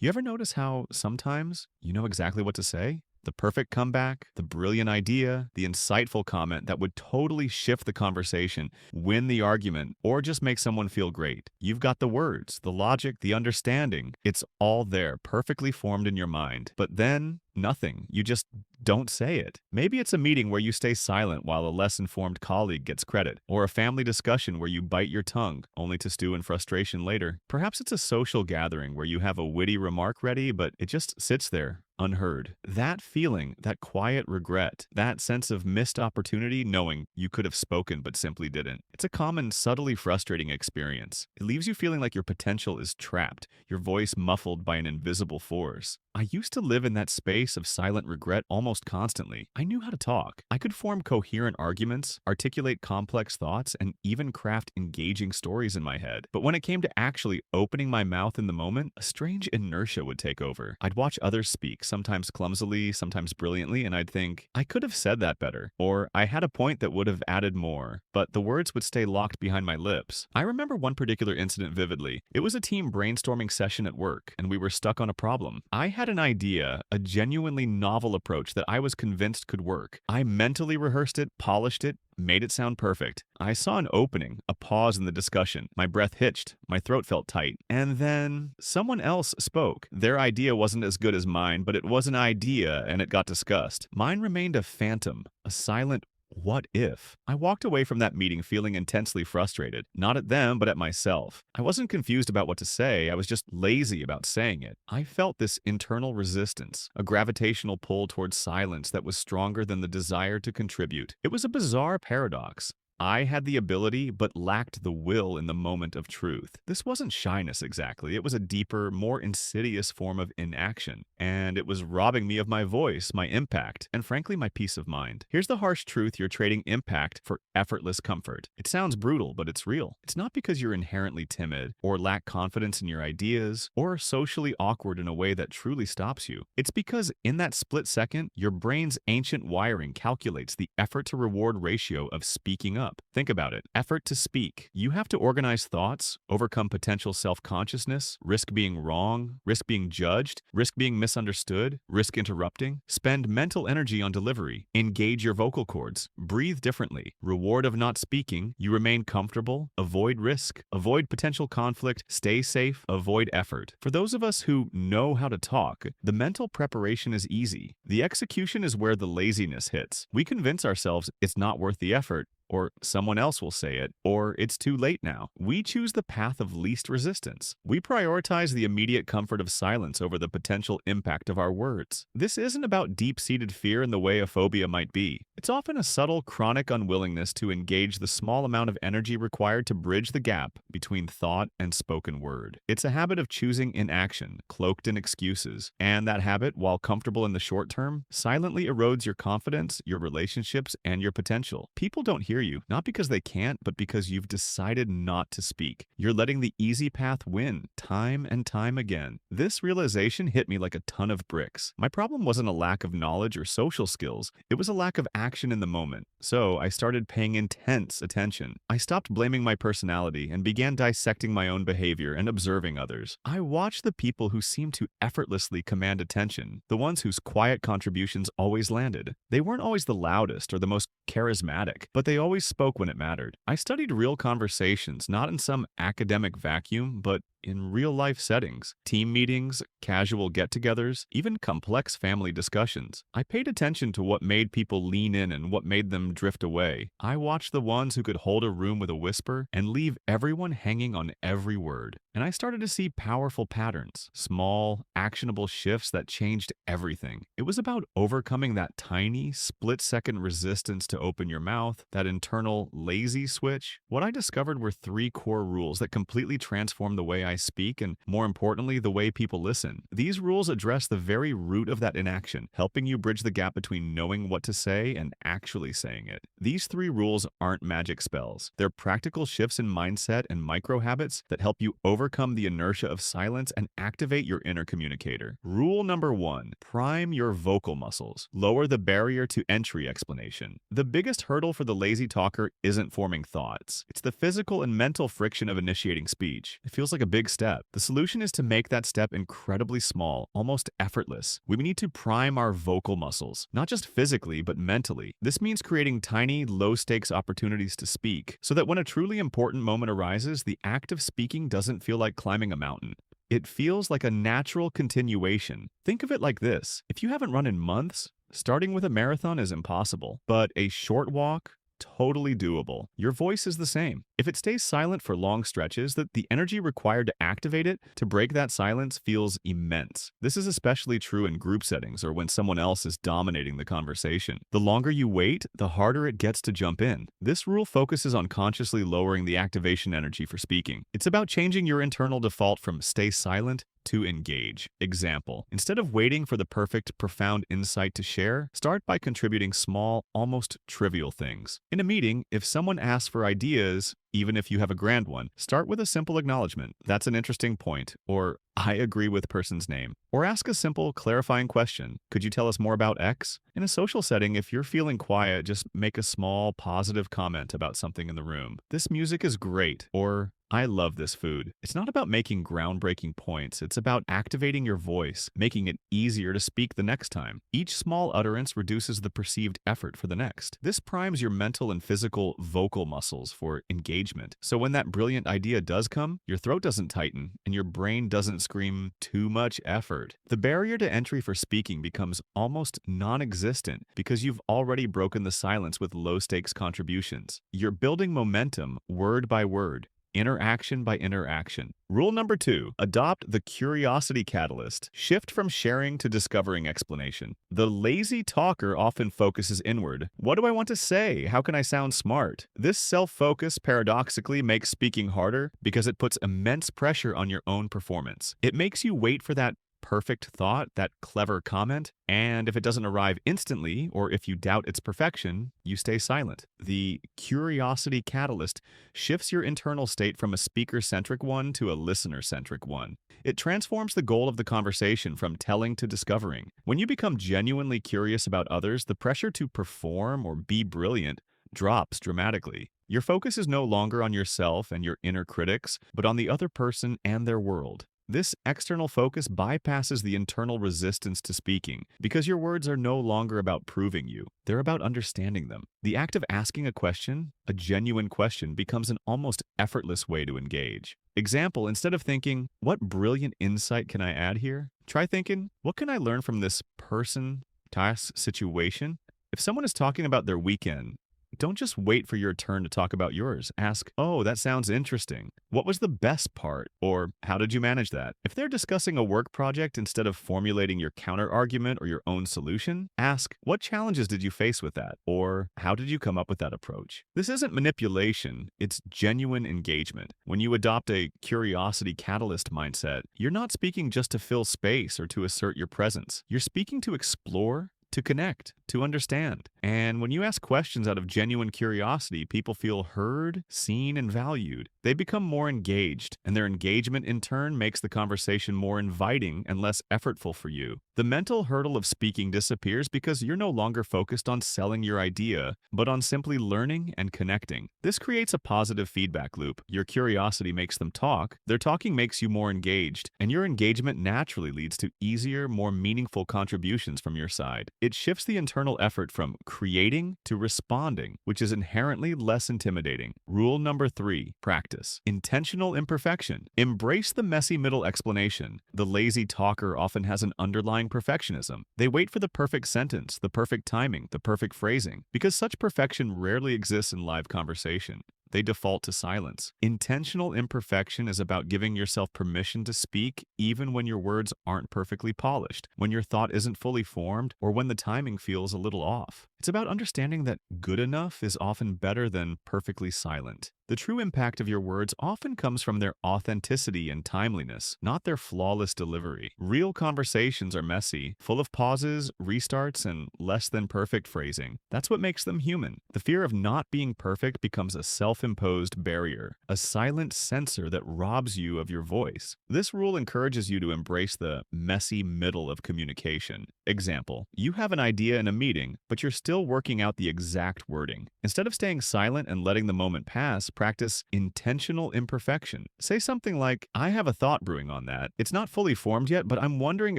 You ever notice how sometimes you know exactly what to say? The perfect comeback, the brilliant idea, the insightful comment that would totally shift the conversation, win the argument, or just make someone feel great. You've got the words, the logic, the understanding. It's all there, perfectly formed in your mind. But then, nothing. You just don't say it. Maybe it's a meeting where you stay silent while a less informed colleague gets credit, or a family discussion where you bite your tongue, only to stew in frustration later. Perhaps it's a social gathering where you have a witty remark ready, but it just sits there, unheard. That feeling, that quiet regret, that sense of missed opportunity knowing you could have spoken but simply didn't. It's a common, subtly frustrating experience. It leaves you feeling like your potential is trapped, your voice muffled by an invisible force. I used to live in that space of silent regret almost constantly. I knew how to talk. I could form coherent arguments, articulate complex thoughts, and even craft engaging stories in my head. But when it came to actually opening my mouth in the moment, a strange inertia would take over. I'd watch others speak, sometimes clumsily, sometimes brilliantly, and I'd think, I could have said that better, or I had a point that would have added more, but the words would stay locked behind my lips. I remember one particular incident vividly. It was a team brainstorming session at work, and we were stuck on a problem. I had an idea, a genuinely novel approach that I was convinced could work. I mentally rehearsed it, polished it, made it sound perfect. I saw an opening, a pause in the discussion. My breath hitched, my throat felt tight. And then someone else spoke. Their idea wasn't as good as mine, but it was an idea and it got discussed. Mine remained a phantom, a silent what if? I walked away from that meeting feeling intensely frustrated, not at them, but at myself. I wasn't confused about what to say, I was just lazy about saying it. I felt this internal resistance, a gravitational pull towards silence that was stronger than the desire to contribute. It was a bizarre paradox. I had the ability, but lacked the will in the moment of truth. This wasn't shyness exactly. It was a deeper, more insidious form of inaction. And it was robbing me of my voice, my impact, and frankly, my peace of mind. Here's the harsh truth: you're trading impact for effortless comfort. It sounds brutal, but it's real. It's not because you're inherently timid, or lack confidence in your ideas, or are socially awkward in a way that truly stops you. It's because in that split second, your brain's ancient wiring calculates the effort to reward ratio of speaking up. Think about it. Effort to speak. You have to organize thoughts, overcome potential self-consciousness, risk being wrong, risk being judged, risk being misunderstood, risk interrupting. Spend mental energy on delivery. Engage your vocal cords. Breathe differently. Reward of not speaking. You remain comfortable. Avoid risk. Avoid potential conflict. Stay safe. Avoid effort. For those of us who know how to talk, the mental preparation is easy. The execution is where the laziness hits. We convince ourselves it's not worth the effort, or someone else will say it, or it's too late now. We choose the path of least resistance. We prioritize the immediate comfort of silence over the potential impact of our words. This isn't about deep-seated fear in the way a phobia might be. It's often a subtle, chronic unwillingness to engage the small amount of energy required to bridge the gap between thought and spoken word. It's a habit of choosing inaction, cloaked in excuses, and that habit, while comfortable in the short term, silently erodes your confidence, your relationships, and your potential. People don't hear you, not because they can't, but because you've decided not to speak. You're letting the easy path win, time and time again. This realization hit me like a ton of bricks. My problem wasn't a lack of knowledge or social skills, it was a lack of action in the moment. So I started paying intense attention. I stopped blaming my personality and began dissecting my own behavior and observing others. I watched the people who seemed to effortlessly command attention, the ones whose quiet contributions always landed. They weren't always the loudest or the most charismatic, but they always spoke when it mattered. I studied real conversations, not in some academic vacuum, but in real-life settings, team meetings, casual get-togethers, even complex family discussions. I paid attention to what made people lean in and what made them drift away. I watched the ones who could hold a room with a whisper and leave everyone hanging on every word. And I started to see powerful patterns, small, actionable shifts that changed everything. It was about overcoming that tiny, split-second resistance to open your mouth, that internal lazy switch. What I discovered were 3 core rules that completely transformed the way I speak and, more importantly, the way people listen. These rules address the very root of that inaction, helping you bridge the gap between knowing what to say and actually saying it. These 3 rules aren't magic spells. They're practical shifts in mindset and micro habits that help you overcome the inertia of silence and activate your inner communicator. Rule number 1: prime your vocal muscles. Lower the barrier to entry explanation. The biggest hurdle for the lazy talker isn't forming thoughts. It's the physical and mental friction of initiating speech. It feels like a big step. The solution is to make that step incredibly small, almost effortless. We need to prime our vocal muscles, not just physically, but mentally. This means creating tiny, low-stakes opportunities to speak, so that when a truly important moment arises, the act of speaking doesn't feel like climbing a mountain. It feels like a natural continuation. Think of it like this. If you haven't run in months, starting with a marathon is impossible, but a short walk, totally doable. Your voice is the same. If it stays silent for long stretches, the energy required to activate it, to break that silence, feels immense. This is especially true in group settings or when someone else is dominating the conversation. The longer you wait, the harder it gets to jump in. This rule focuses on consciously lowering the activation energy for speaking. It's about changing your internal default from stay silent to engage. Example: instead of waiting for the perfect, profound insight to share, start by contributing small, almost trivial things. In a meeting, if someone asks for ideas, even if you have a grand one, start with a simple acknowledgement. That's an interesting point, or I agree with person's name. Or ask a simple, clarifying question. Could you tell us more about X? In a social setting, if you're feeling quiet, just make a small, positive comment about something in the room. This music is great, or I love this food. It's not about making groundbreaking points. It's about activating your voice, making it easier to speak the next time. Each small utterance reduces the perceived effort for the next. This primes your mental and physical vocal muscles for engagement. So when that brilliant idea does come, your throat doesn't tighten and your brain doesn't scream too much effort. The barrier to entry for speaking becomes almost non-existent because you've already broken the silence with low-stakes contributions. You're building momentum word by word, interaction by interaction. Rule number 2, adopt the curiosity catalyst. Shift from sharing to discovering explanation. The lazy talker often focuses inward. What do I want to say? How can I sound smart? This self-focus paradoxically makes speaking harder because it puts immense pressure on your own performance. It makes you wait for that perfect thought, that clever comment, and if it doesn't arrive instantly, or if you doubt its perfection, you stay silent. The curiosity catalyst shifts your internal state from a speaker-centric one to a listener-centric one. It transforms the goal of the conversation from telling to discovering. When you become genuinely curious about others, the pressure to perform or be brilliant drops dramatically. Your focus is no longer on yourself and your inner critics, but on the other person and their world. This external focus bypasses the internal resistance to speaking because your words are no longer about proving you. They're about understanding them. The act of asking a question, a genuine question, becomes an almost effortless way to engage. Example: instead of thinking, what brilliant insight can I add here? Try thinking, what can I learn from this person, task, situation? If someone is talking about their weekend, don't just wait for your turn to talk about yours. Ask, oh, that sounds interesting. What was the best part? Or how did you manage that? If they're discussing a work project, instead of formulating your counter-argument or your own solution, ask, what challenges did you face with that? Or how did you come up with that approach? This isn't manipulation, it's genuine engagement. When you adopt a curiosity catalyst mindset, you're not speaking just to fill space or to assert your presence. You're speaking to explore, to connect, to understand. And when you ask questions out of genuine curiosity, people feel heard, seen, and valued. They become more engaged, and their engagement in turn makes the conversation more inviting and less effortful for you. The mental hurdle of speaking disappears because you're no longer focused on selling your idea, but on simply learning and connecting. This creates a positive feedback loop. Your curiosity makes them talk, their talking makes you more engaged, and your engagement naturally leads to easier, more meaningful contributions from your side. It shifts the internal effort from creating to responding, which is inherently less intimidating. Rule number 3, practice. Intentional imperfection. Embrace the messy middle explanation. The lazy talker often has an underlying perfectionism. They wait for the perfect sentence, the perfect timing, the perfect phrasing. Because such perfection rarely exists in live conversation, they default to silence. Intentional imperfection is about giving yourself permission to speak even when your words aren't perfectly polished, when your thought isn't fully formed, or when the timing feels a little off. It's about understanding that good enough is often better than perfectly silent. The true impact of your words often comes from their authenticity and timeliness, not their flawless delivery. Real conversations are messy, full of pauses, restarts, and less than perfect phrasing. That's what makes them human. The fear of not being perfect becomes a self-imposed barrier, a silent censor that robs you of your voice. This rule encourages you to embrace the messy middle of communication. Example: you have an idea in a meeting, but you're still working out the exact wording. Instead of staying silent and letting the moment pass, practice intentional imperfection. Say something like, I have a thought brewing on that. It's not fully formed yet, but I'm wondering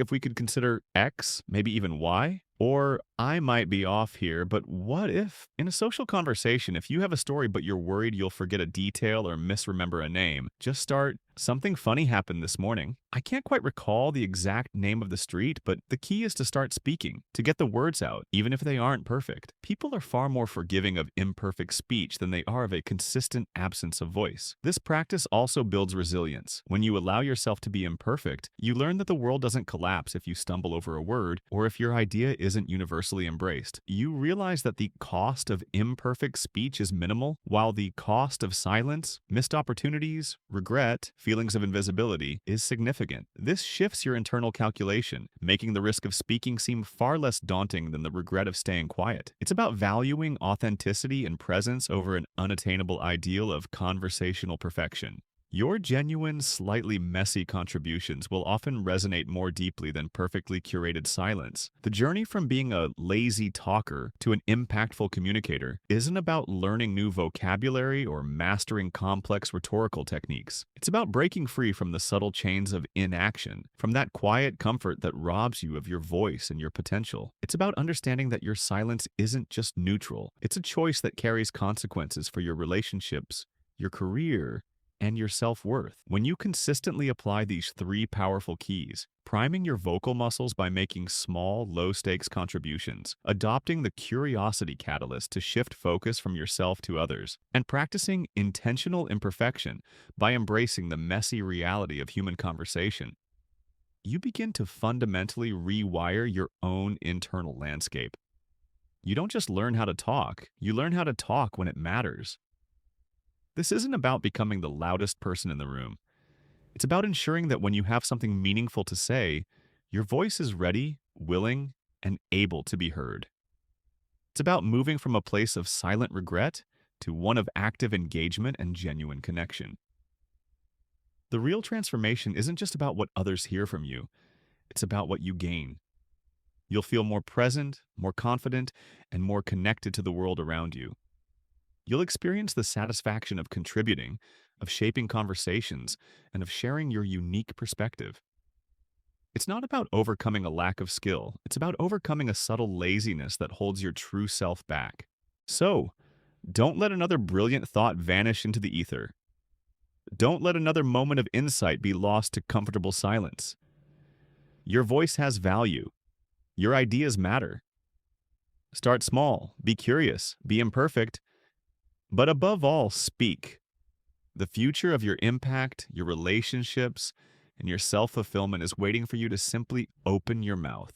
if we could consider X, maybe even Y? Or, I might be off here, but what if? In a social conversation, if you have a story but you're worried you'll forget a detail or misremember a name, just start, something funny happened this morning. I can't quite recall the exact name of the street, but the key is to start speaking, to get the words out, even if they aren't perfect. People are far more forgiving of imperfect speech than they are of a consistent absence of voice. This practice also builds resilience. When you allow yourself to be imperfect, you learn that the world doesn't collapse if you stumble over a word or if your idea isn't universally embraced. You realize that the cost of imperfect speech is minimal, while the cost of silence, missed opportunities, regret, feelings of invisibility is significant. This shifts your internal calculation, making the risk of speaking seem far less daunting than the regret of staying quiet. It's about valuing authenticity and presence over an unattainable ideal of conversational perfection. Your genuine, slightly messy contributions will often resonate more deeply than perfectly curated silence. The journey from being a lazy talker to an impactful communicator isn't about learning new vocabulary or mastering complex rhetorical techniques. It's about breaking free from the subtle chains of inaction, from that quiet comfort that robs you of your voice and your potential. It's about understanding that your silence isn't just neutral. It's a choice that carries consequences for your relationships, your career, and your self-worth. When you consistently apply these three powerful keys, priming your vocal muscles by making small, low-stakes contributions, adopting the curiosity catalyst to shift focus from yourself to others, and practicing intentional imperfection by embracing the messy reality of human conversation, you begin to fundamentally rewire your own internal landscape. You don't just learn how to talk, you learn how to talk when it matters. This isn't about becoming the loudest person in the room. It's about ensuring that when you have something meaningful to say, your voice is ready, willing, and able to be heard. It's about moving from a place of silent regret to one of active engagement and genuine connection. The real transformation isn't just about what others hear from you, it's about what you gain. You'll feel more present, more confident, and more connected to the world around you. You'll experience the satisfaction of contributing, of shaping conversations, and of sharing your unique perspective. It's not about overcoming a lack of skill. It's about overcoming a subtle laziness that holds your true self back. So, don't let another brilliant thought vanish into the ether. Don't let another moment of insight be lost to comfortable silence. Your voice has value. Your ideas matter. Start small, be curious, be imperfect, but above all, speak. The future of your impact, your relationships, and your self-fulfillment is waiting for you to simply open your mouth.